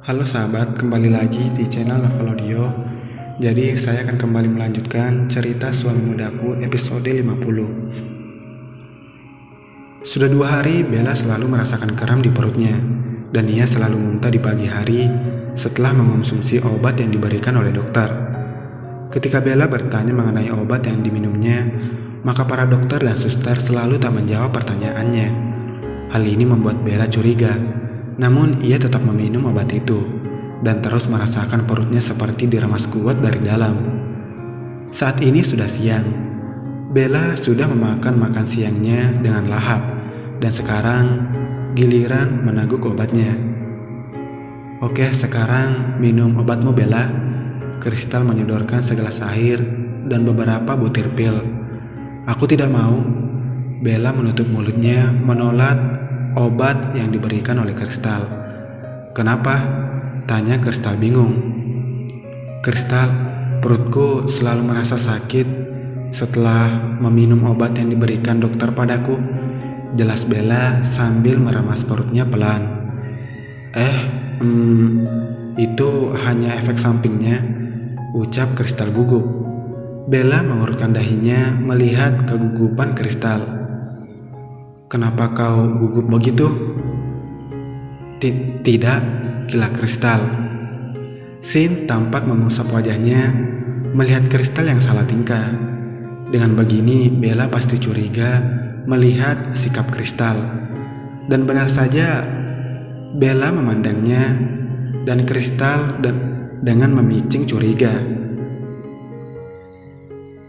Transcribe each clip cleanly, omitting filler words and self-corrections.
Halo sahabat, kembali lagi di channel Novel Audio. Jadi saya akan kembali melanjutkan cerita Suami Mudaku episode 50. Sudah 2 hari Bella selalu merasakan kram di perutnya, dan ia selalu muntah di pagi hari setelah mengonsumsi obat yang diberikan oleh dokter. Ketika Bella bertanya mengenai obat yang diminumnya, maka para dokter dan suster selalu tak menjawab pertanyaannya. Hal ini membuat Bella curiga. Namun ia tetap meminum obat itu dan terus merasakan perutnya seperti diremas kuat dari dalam. Saat ini sudah siang. Bella sudah memakan makan siangnya dengan lahap dan sekarang giliran meneguk obatnya. Oke, sekarang minum obatmu Bella. Kristal menyodorkan segelas air dan beberapa butir pil. Aku tidak mau. Bella menutup mulutnya menolak obat yang diberikan oleh Kristal. Kenapa? Tanya Kristal bingung. Kristal, perutku selalu merasa sakit setelah meminum obat yang diberikan dokter padaku. Jelas Bella sambil meremas perutnya pelan. Itu hanya efek sampingnya, ucap Kristal gugup. Bella mengurutkan dahinya melihat kegugupan Kristal. Kenapa kau gugup begitu? Tidak, gila Kristal. Sin tampak mengusap wajahnya melihat Kristal yang salah tingkah. Dengan begini, Bella pasti curiga melihat sikap Kristal. Dan benar saja, Bella memandangnya dan Kristal dengan memicing curiga.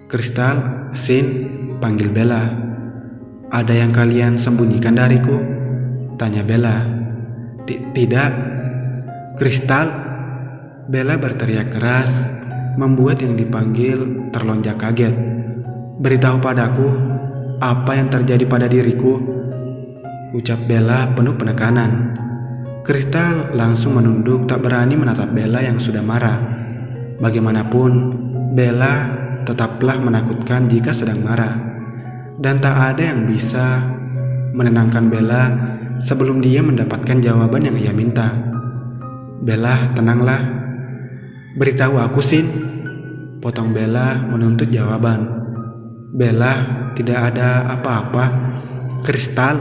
Kristal, Sin, panggil Bella. Ada yang kalian sembunyikan dariku? Tanya Bella. Tidak. Kristal, Bella berteriak keras, membuat yang dipanggil terlonjak kaget. Beritahu padaku apa yang terjadi pada diriku, ucap Bella penuh penekanan. Kristal langsung menunduk, tak berani menatap Bella yang sudah marah. Bagaimanapun, Bella tetaplah menakutkan jika sedang marah. Dan tak ada yang bisa menenangkan Bella sebelum dia mendapatkan jawaban yang ia minta. Bella, tenanglah. Beritahu aku, Sin. Potong Bella menuntut jawaban. Bella, tidak ada apa-apa. Kristal,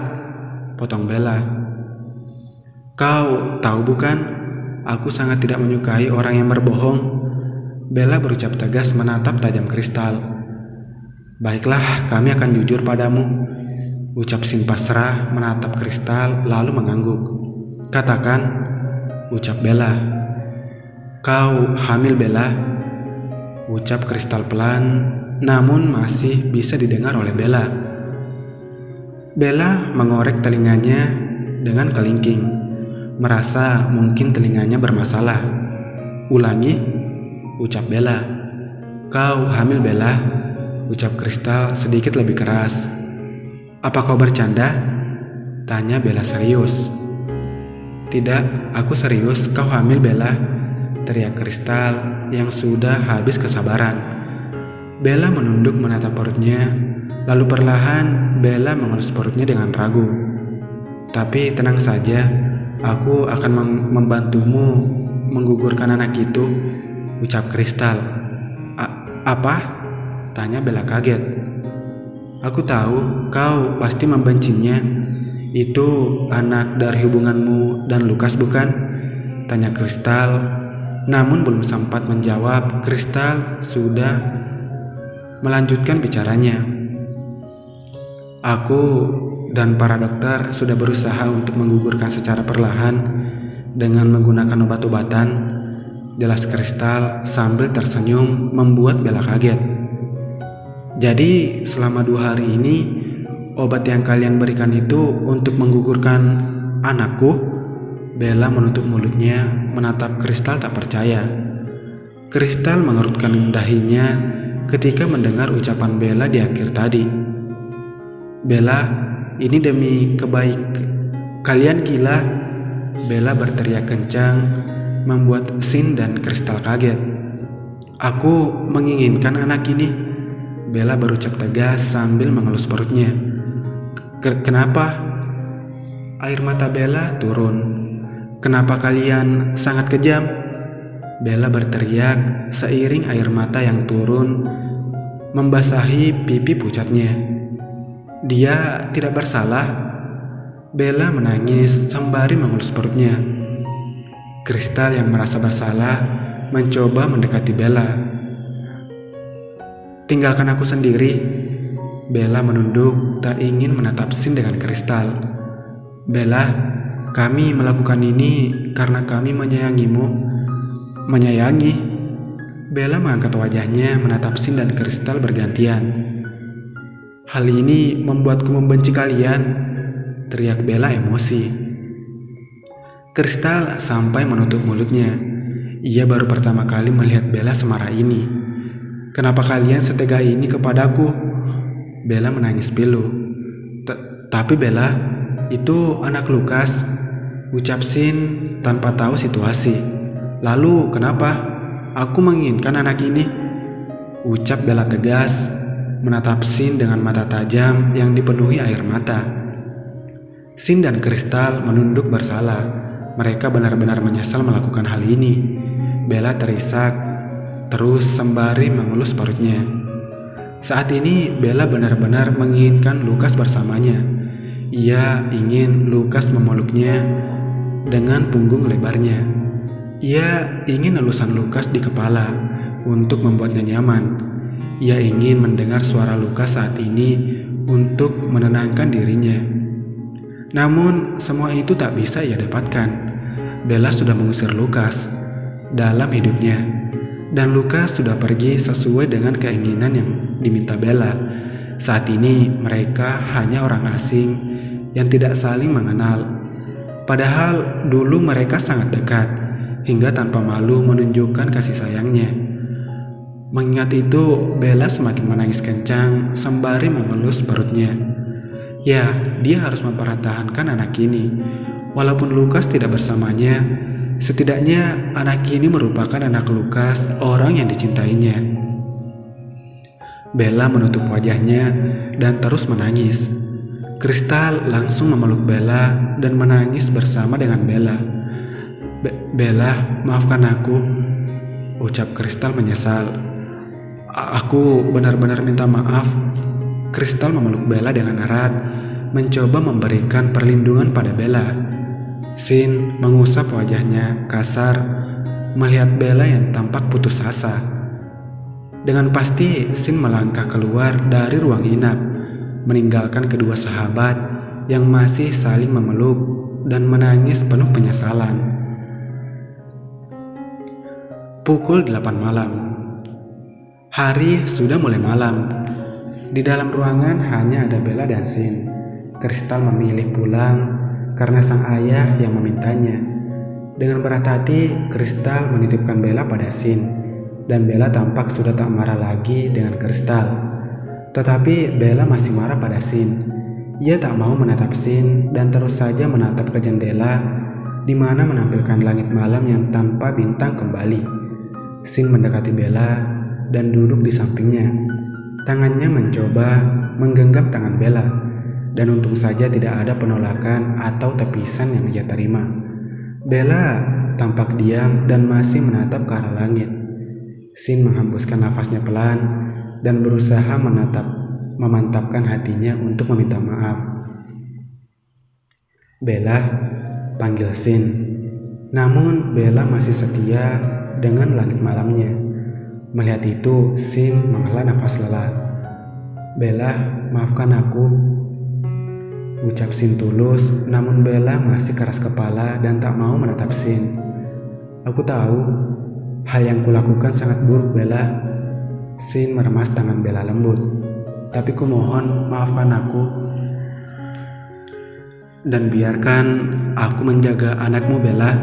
potong Bella. Kau tahu bukan, aku sangat tidak menyukai orang yang berbohong. Bella berucap tegas menatap tajam Kristal. Baiklah, kami akan jujur padamu, ucap Sin pasrah menatap Kristal lalu mengangguk. Katakan, ucap Bella. Kau hamil Bella, ucap Kristal pelan, namun masih bisa didengar oleh Bella. Bella mengorek telinganya dengan kelingking, merasa mungkin telinganya bermasalah. Ulangi, ucap Bella. Kau hamil Bella, ucap Kristal sedikit lebih keras. Apa kau bercanda? Tanya Bella serius. Tidak, aku serius, kau hamil Bella, teriak Kristal yang sudah habis kesabaran. Bella menunduk menatap perutnya, lalu perlahan Bella mengelus perutnya dengan ragu. Tapi tenang saja, aku akan membantumu menggugurkan anak itu, ucap Kristal. Apa? Tanya Bella kaget. Aku tahu kau pasti membencinya. Itu anak dari hubunganmu dan Lukas bukan? Tanya Kristal. Namun belum sempat menjawab, Kristal sudah melanjutkan bicaranya. Aku dan para dokter sudah berusaha untuk menggugurkan secara perlahan dengan menggunakan obat-obatan, jelas Kristal sambil tersenyum membuat Bella kaget. Jadi selama 2 hari ini obat yang kalian berikan itu untuk menggugurkan anakku? Bella menutup mulutnya menatap Kristal tak percaya. Kristal mengerutkan dahinya ketika mendengar ucapan Bella di akhir tadi. Bella, ini demi kalian gila. Bella berteriak kencang membuat Sin dan Kristal kaget. Aku menginginkan anak ini, Bella berucap tegas sambil mengelus perutnya. Kenapa? Air mata Bella turun. "Kenapa kalian sangat kejam?" Bella berteriak seiring air mata yang turun membasahi pipi pucatnya. "Dia tidak bersalah." Bella menangis sembari mengelus perutnya. Kristal yang merasa bersalah mencoba mendekati Bella. "Tinggalkan aku sendiri." Bella menunduk, tak ingin menatap Sin dengan Kristal. "Bella, kami melakukan ini karena kami menyayangimu." "Menyayangi?" Bella mengangkat wajahnya menatap Sin dan Kristal bergantian. "Hal ini membuatku membenci kalian," teriak Bella emosi. Kristal sampai menutup mulutnya. Ia baru pertama kali melihat Bella semarah ini. "Kenapa kalian setega ini kepadaku?" Bella menangis pilu. Tapi Bella, itu anak Lukas," ucap Sin tanpa tahu situasi. "Lalu kenapa? Aku menginginkan anak ini," ucap Bella tegas, menatap Sin dengan mata tajam yang dipenuhi air mata. Sin dan Kristal menunduk bersalah. Mereka benar-benar menyesal melakukan hal ini. Bella terisak terus sembari mengelus perutnya. Saat ini Bella benar-benar menginginkan Lukas bersamanya. Ia ingin Lukas memeluknya dengan punggung lebarnya. Ia ingin elusan Lukas di kepala untuk membuatnya nyaman. Ia ingin mendengar suara Lukas saat ini untuk menenangkan dirinya. Namun semua itu tak bisa ia dapatkan. Bella sudah mengusir Lukas dalam hidupnya, dan Lukas sudah pergi sesuai dengan keinginan yang diminta Bella. Saat ini mereka hanya orang asing yang tidak saling mengenal. Padahal dulu mereka sangat dekat, hingga tanpa malu menunjukkan kasih sayangnya. Mengingat itu, Bella semakin menangis kencang sembari mengelus perutnya. Ya, dia harus mempertahankan anak ini. Walaupun Lukas tidak bersamanya, setidaknya anak ini merupakan anak Lukas, orang yang dicintainya. Bella menutup wajahnya dan terus menangis. Kristal langsung memeluk Bella dan menangis bersama dengan Bella. "Bella, maafkan aku," ucap Kristal menyesal. "Aku benar-benar minta maaf." Kristal memeluk Bella dengan erat, mencoba memberikan perlindungan pada Bella. Sin mengusap wajahnya kasar melihat Bella yang tampak putus asa. Dengan pasti Sin melangkah keluar dari ruang inap, meninggalkan kedua sahabat yang masih saling memeluk dan menangis penuh penyesalan. Pukul 8 malam. Hari sudah mulai malam. Di dalam ruangan hanya ada Bella dan Sin. Kristal memilih pulang karena sang ayah yang memintanya. Dengan berat hati, Kristal menitipkan Bella pada Sin. Dan Bella tampak sudah tak marah lagi dengan Kristal. Tetapi Bella masih marah pada Sin. Ia tak mau menatap Sin dan terus saja menatap ke jendela di mana menampilkan langit malam yang tanpa bintang kembali. Sin mendekati Bella dan duduk di sampingnya. Tangannya mencoba menggenggam tangan Bella, dan untung saja tidak ada penolakan atau tepisan yang ia terima. Bella tampak diam dan masih menatap ke arah langit. Sin menghembuskan nafasnya pelan dan berusaha memantapkan hatinya untuk meminta maaf. "Bella," panggil Sin. Namun Bella masih setia dengan langit malamnya. Melihat itu, Sin menghela nafas lelah. "Bella, maafkan aku," ucap Sin tulus, namun Bella masih keras kepala dan tak mau menatap Sin. "Aku tahu hal yang kulakukan sangat buruk, Bella." Sin meremas tangan Bella lembut. "Tapi kumohon maafkan aku. Dan biarkan aku menjaga anakmu, Bella,"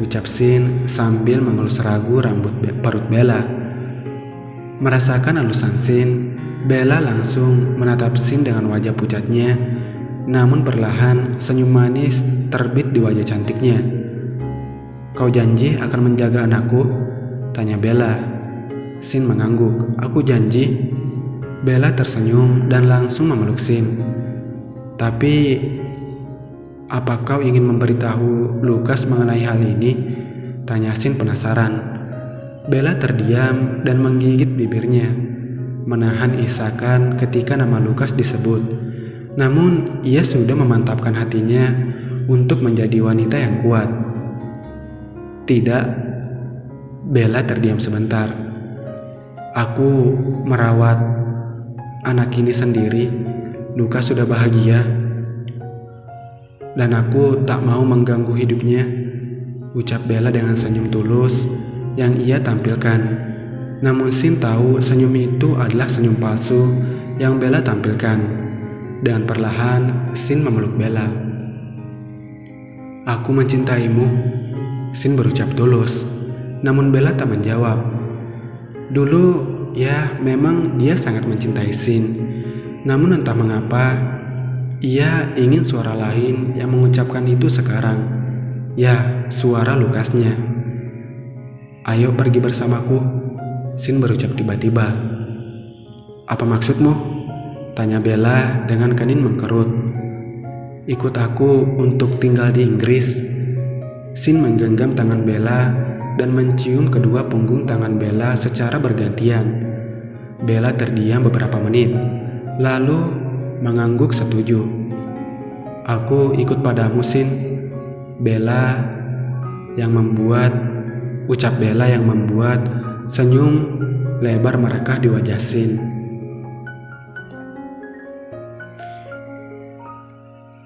ucap Sin sambil mengelus ragu rambut perut Bella. Merasakan elusan Sin, Bella langsung menatap Sin dengan wajah pucatnya, namun perlahan senyum manis terbit di wajah cantiknya. "Kau janji akan menjaga anakku?" tanya Bella. Sin mengangguk. "Aku janji." Bella tersenyum dan langsung memeluk Sin. Tapi "Apa kau ingin memberitahu Lukas mengenai hal ini?" tanya Sin penasaran. Bella terdiam dan menggigit bibirnya, menahan isakan ketika nama Lukas disebut. Namun ia sudah memantapkan hatinya untuk menjadi wanita yang kuat. "Tidak." Bella terdiam sebentar. "Aku merawat anak ini sendiri. Lukas sudah bahagia dan aku tak mau mengganggu hidupnya," ucap Bella dengan senyum tulus yang ia tampilkan. Namun Sin tahu senyum itu adalah senyum palsu yang Bella tampilkan. Dengan perlahan Sin memeluk Bella. "Aku mencintaimu," Sin berucap tulus. Namun Bella tak menjawab. Dulu ya memang dia sangat mencintai Sin. Namun entah mengapa ia ingin suara lain yang mengucapkan itu sekarang. Ya, suara Lukasnya. "Ayo pergi bersamaku," Sin berucap tiba-tiba. "Apa maksudmu?" tanya Bella dengan kening mengkerut. "Ikut aku untuk tinggal di Inggris." Sin menggenggam tangan Bella dan mencium kedua punggung tangan Bella secara bergantian. Bella terdiam beberapa menit, lalu mengangguk setuju. "Aku ikut padamu, Sin." Ucap Bella yang membuat senyum lebar merekah di wajah Sin.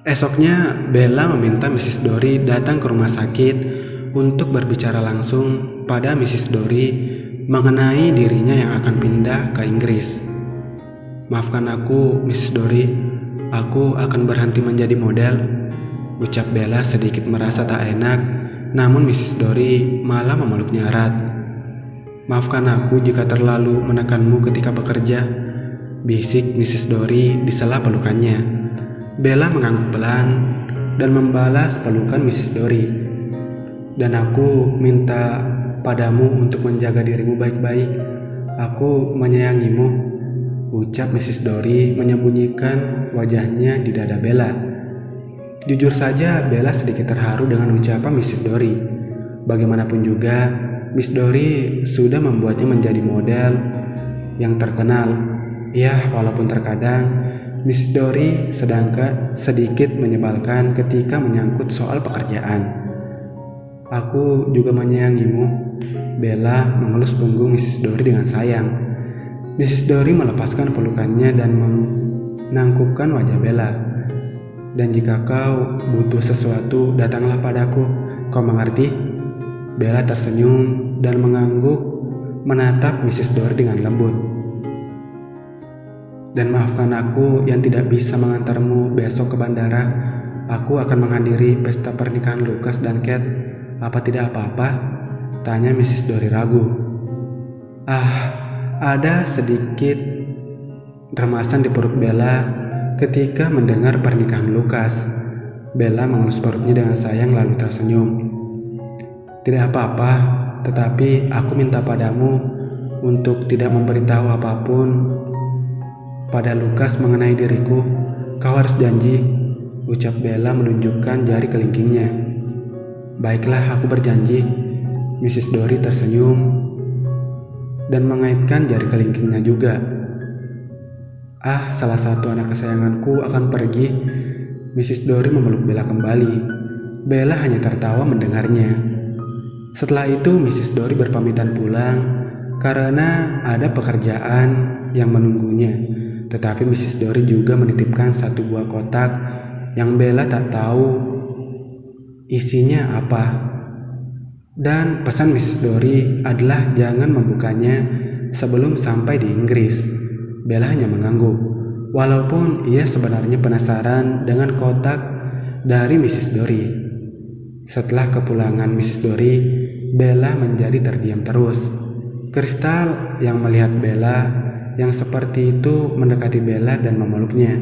Esoknya Bella meminta Mrs. Dory datang ke rumah sakit untuk berbicara langsung pada Mrs. Dory mengenai dirinya yang akan pindah ke Inggris. "Maafkan aku, Mrs. Dory, aku akan berhenti menjadi model," ucap Bella sedikit merasa tak enak, namun Mrs. Dory malah memeluknya erat. "Maafkan aku jika terlalu menekanmu ketika bekerja," bisik Mrs. Dory di sela pelukannya. Bella mengangguk pelan dan membalas pelukan Mrs. Dory. "Dan aku minta padamu untuk menjaga dirimu baik-baik. Aku menyayangimu," ucap Mrs. Dory menyembunyikan wajahnya di dada Bella. Jujur saja Bella sedikit terharu dengan ucapan Mrs. Dory. Bagaimanapun juga, Miss Dory sudah membuatnya menjadi model yang terkenal. Ya, walaupun terkadang Miss Dory sedikit menyebalkan ketika menyangkut soal pekerjaan. "Aku juga menyayangimu." Bella mengelus punggung Mrs. Dory dengan sayang. Mrs. Dory melepaskan pelukannya dan menangkupkan wajah Bella. "Dan jika kau butuh sesuatu, datanglah padaku. Kau mengerti?" Bella tersenyum dan mengangguk menatap Mrs. Dory dengan lembut. "Dan maafkan aku yang tidak bisa mengantarmu besok ke bandara. Aku akan menghadiri pesta pernikahan Lukas dan Kate. Apa tidak apa-apa?" tanya Mrs. Dory ragu. Ada sedikit remasan di perut Bella ketika mendengar pernikahan Lukas. Bella mengelus perutnya dengan sayang lalu tersenyum. "Tidak apa-apa, tetapi aku minta padamu untuk tidak memberitahu apapun pada Lukas mengenai diriku. Kau harus janji," ucap Bella menunjukkan jari kelingkingnya. "Baiklah, aku berjanji." Mrs. Dory tersenyum dan mengaitkan jari kelingkingnya juga. Salah satu anak kesayanganku akan pergi." Mrs. Dory memeluk Bella kembali. Bella hanya tertawa mendengarnya. Setelah itu Mrs. Dory berpamitan pulang karena ada pekerjaan yang menunggunya. Tetapi Mrs. Dory juga menitipkan satu buah kotak yang Bella tak tahu isinya apa. Dan pesan Mrs. Dory adalah jangan membukanya sebelum sampai di Inggris. Bella hanya mengangguk, walaupun ia sebenarnya penasaran dengan kotak dari Mrs. Dory. Setelah kepulangan Mrs. Dory, Bella menjadi terdiam terus. Kristal yang melihat Bella yang seperti itu mendekati Bella dan memeluknya.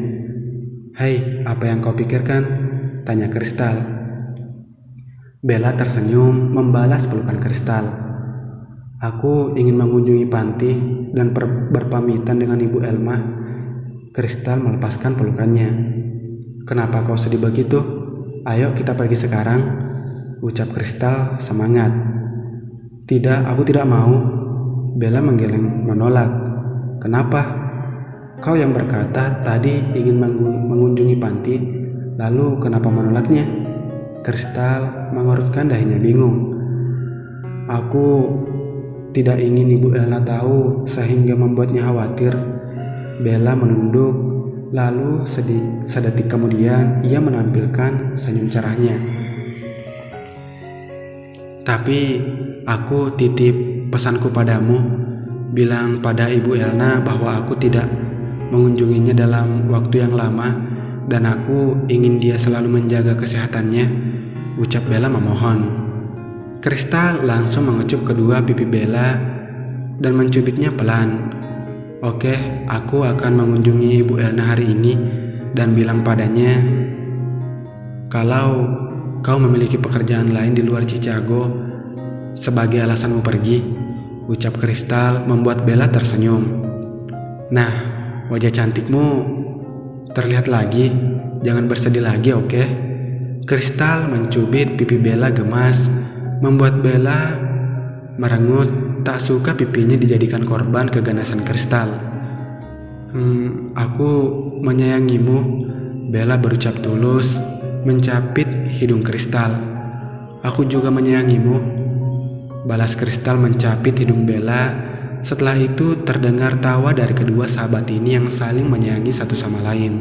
"Hai, apa yang kau pikirkan?" tanya Kristal. Bella tersenyum membalas pelukan Kristal. "Aku ingin mengunjungi panti dan berpamitan dengan Ibu Elma." Kristal melepaskan pelukannya. "Kenapa kau sedih begitu?" Ayo kita pergi sekarang, ucap Kristal semangat. Tidak, aku tidak mau. Bella menggeleng menolak. Kenapa? Kau yang berkata tadi ingin mengunjungi panti, lalu kenapa menolaknya? Kristal mengerutkan dahinya bingung. Aku tidak ingin Ibu Elna tahu sehingga membuatnya khawatir. Bella menunduk, lalu sedetik kemudian ia menampilkan senyum cerahnya. Tapi aku titip pesanku padamu, bilang pada Ibu Elna bahwa aku tidak mengunjunginya dalam waktu yang lama dan aku ingin dia selalu menjaga kesehatannya, ucap Bella memohon. Kristal langsung mengecup kedua pipi Bella dan mencubitnya pelan. Oke, aku akan mengunjungi Ibu Elna hari ini dan bilang padanya, kalau kau memiliki pekerjaan lain di luar Chicago sebagai alasanmu pergi, ucap Kristal membuat Bella tersenyum. Nah, wajah cantikmu terlihat lagi, jangan bersedih lagi, oke? Kristal mencubit pipi Bella gemas, membuat Bella merengut, tak suka pipinya dijadikan korban keganasan Kristal. Aku menyayangimu, Bella berucap tulus, mencapit hidung Kristal. Aku juga menyayangimu, balas Kristal mencapit hidung Bella. Setelah itu terdengar tawa dari kedua sahabat ini yang saling menyayangi satu sama lain.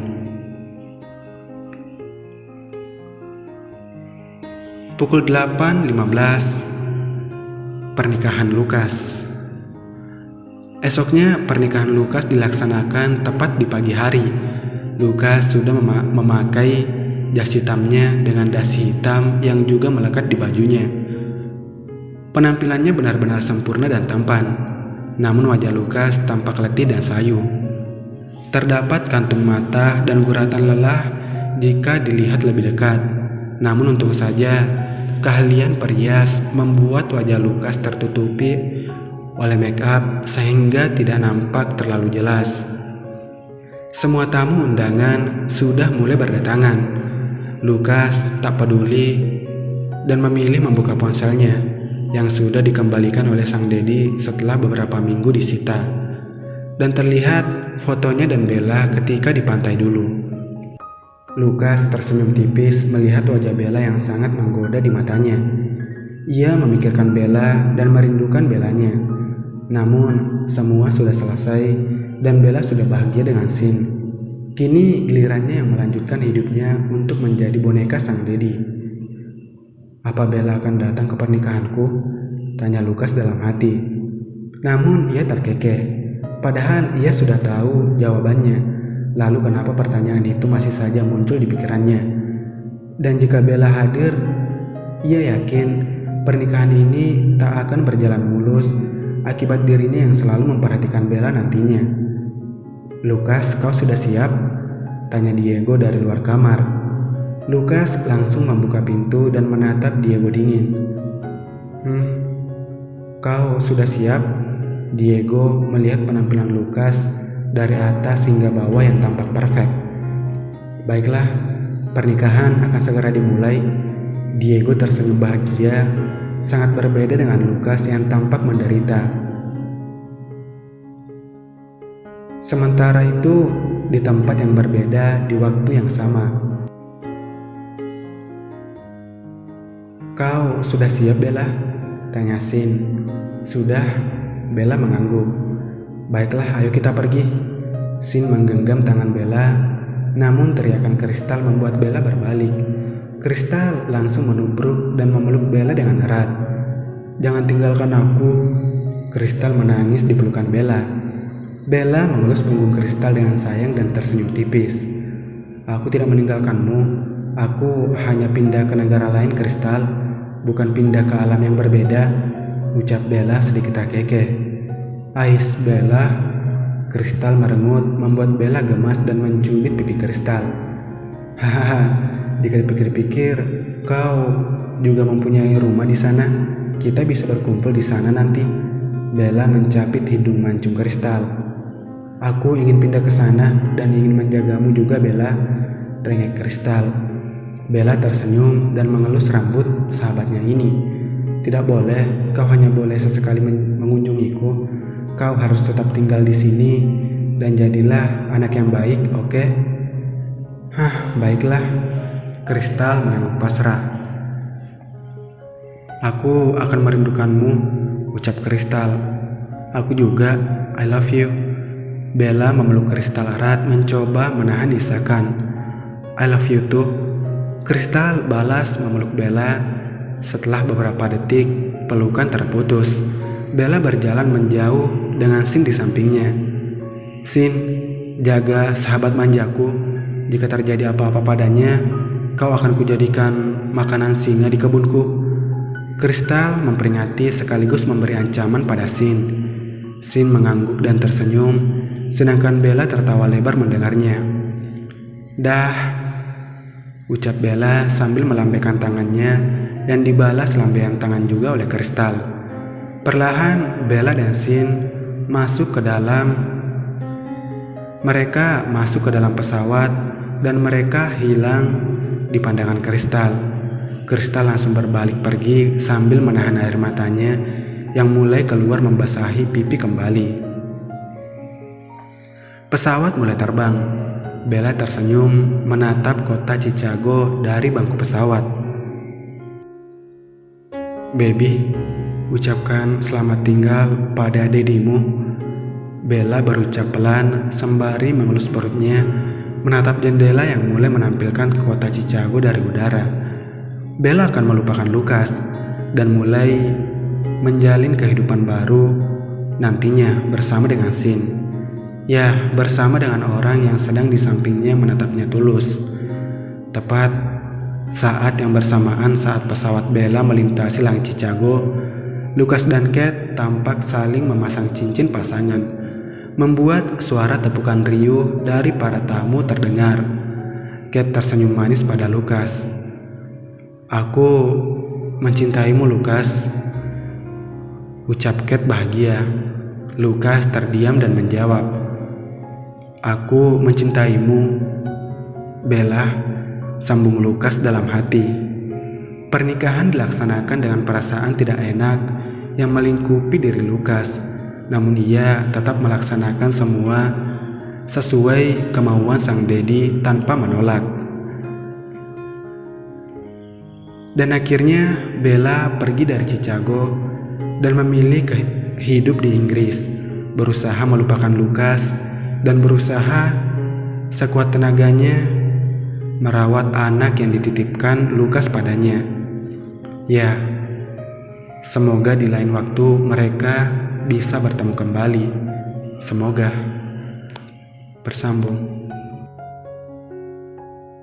Pukul 8.15, pernikahan Lukas. Esoknya pernikahan Lukas dilaksanakan tepat di pagi hari. Lukas sudah memakai jas hitamnya dengan dasi hitam yang juga melekat di bajunya. Penampilannya benar-benar sempurna dan tampan, namun wajah Lukas tampak letih dan sayu. Terdapat kantung mata dan guratan lelah jika dilihat lebih dekat. Namun untung saja keahlian perias membuat wajah Lukas tertutupi oleh make up sehingga tidak nampak terlalu jelas. Semua tamu undangan sudah mulai berdatangan. Lukas tak peduli dan memilih membuka ponselnya yang sudah dikembalikan oleh sang Dedi setelah beberapa minggu disita. Dan terlihat fotonya dan Bella ketika di pantai dulu. Lukas tersenyum tipis melihat wajah Bella yang sangat menggoda di matanya. Ia memikirkan Bella dan merindukan Bellanya. Namun semua sudah selesai dan Bella sudah bahagia dengan Sin. Kini gilirannya yang melanjutkan hidupnya untuk menjadi boneka sang Dedi. Apa Bella akan datang ke pernikahanku? Tanya Lukas dalam hati. Namun ia terkekeh, padahal ia sudah tahu jawabannya. Lalu kenapa pertanyaan itu masih saja muncul di pikirannya? Dan jika Bella hadir, ia yakin pernikahan ini tak akan berjalan mulus akibat dirinya yang selalu memperhatikan Bella nantinya. Lukas, kau sudah siap? Tanya Diego dari luar kamar. Lukas langsung membuka pintu dan menatap Diego dingin. Kau sudah siap? Diego melihat penampilan Lukas dari atas hingga bawah yang tampak perfect. Baiklah, pernikahan akan segera dimulai. Diego tersenyum bahagia, sangat berbeda dengan Lukas yang tampak menderita. Sementara itu, di tempat yang berbeda di waktu yang sama. Kau sudah siap, Bella? Tanya Sin. Sudah, Bella mengangguk. Baiklah, ayo kita pergi. Sin menggenggam tangan Bella, namun teriakan Kristal membuat Bella berbalik. Kristal langsung menubruk dan memeluk Bella dengan erat. Jangan tinggalkan aku. Kristal menangis di pelukan Bella. Bella mengelus punggung Kristal dengan sayang dan tersenyum tipis. Aku tidak meninggalkanmu. Aku hanya pindah ke negara lain, Kristal, bukan pindah ke alam yang berbeda, ucap Bella sedikit terkekeh. Ais, Bella, Kristal merengut membuat Bella gemas dan mencubit pipi Kristal. Hahaha, jika dipikir-pikir, kau juga mempunyai rumah di sana. Kita bisa berkumpul di sana nanti. Bella mencapit hidung mancung Kristal. Aku ingin pindah ke sana dan ingin menjagamu juga, Bella, rengek Kristal. Bella tersenyum dan mengelus rambut sahabatnya ini. Tidak boleh, kau hanya boleh sesekali mengunjungiku. Kau harus tetap tinggal di sini dan jadilah anak yang baik, oke? Hah, baiklah. Kristal mengangguk pasrah. Aku akan merindukanmu, ucap Kristal. Aku juga, I love you. Bella memeluk Kristal erat mencoba menahan isakan. I love you too. Kristal balas memeluk Bella. Setelah beberapa detik, pelukan terputus. Bella berjalan menjauh dengan Sin di sampingnya. Sin, jaga sahabat manjaku. Jika terjadi apa-apa padanya, kau akan kujadikan makanan singa di kebunku. Kristal memperingati sekaligus memberi ancaman pada Sin. Sin mengangguk dan tersenyum, sedangkan Bella tertawa lebar mendengarnya. Dah, ucap Bella sambil melambaikan tangannya dan dibalas lambaian tangan juga oleh Kristal. Perlahan Bella dan Sin masuk ke dalam. Mereka masuk ke dalam pesawat dan mereka hilang di pandangan Kristal. Kristal langsung berbalik pergi sambil menahan air matanya yang mulai keluar membasahi pipi kembali. Pesawat mulai terbang. Bella tersenyum menatap kota Chicago dari bangku pesawat. Baby, ucapkan selamat tinggal pada dedimu. Bella berucap pelan sembari mengelus perutnya, menatap jendela yang mulai menampilkan kota Chicago dari udara. Bella akan melupakan Lucas dan mulai menjalin kehidupan baru nantinya bersama dengan Sin. Ya, bersama dengan orang yang sedang di sampingnya menatapnya tulus. Tepat saat yang bersamaan saat pesawat Bella melintasi langit Chicago, Lucas dan Kate tampak saling memasang cincin pasangan, membuat suara tepukan riuh dari para tamu terdengar. Kate tersenyum manis pada Lucas. Aku mencintaimu, Lucas, ucap Kate bahagia. Lucas terdiam dan menjawab, aku mencintaimu, Bella, sambung Lucas dalam hati. Pernikahan dilaksanakan dengan perasaan tidak enak yang melingkupi diri Lucas, namun ia tetap melaksanakan semua sesuai kemauan sang Daddy tanpa menolak. Dan akhirnya Bella pergi dari Chicago dan memilih hidup di Inggris, berusaha melupakan Lucas dan berusaha sekuat tenaganya merawat anak yang dititipkan Lucas padanya. Ya, semoga di lain waktu mereka bisa bertemu kembali. Semoga bersambung.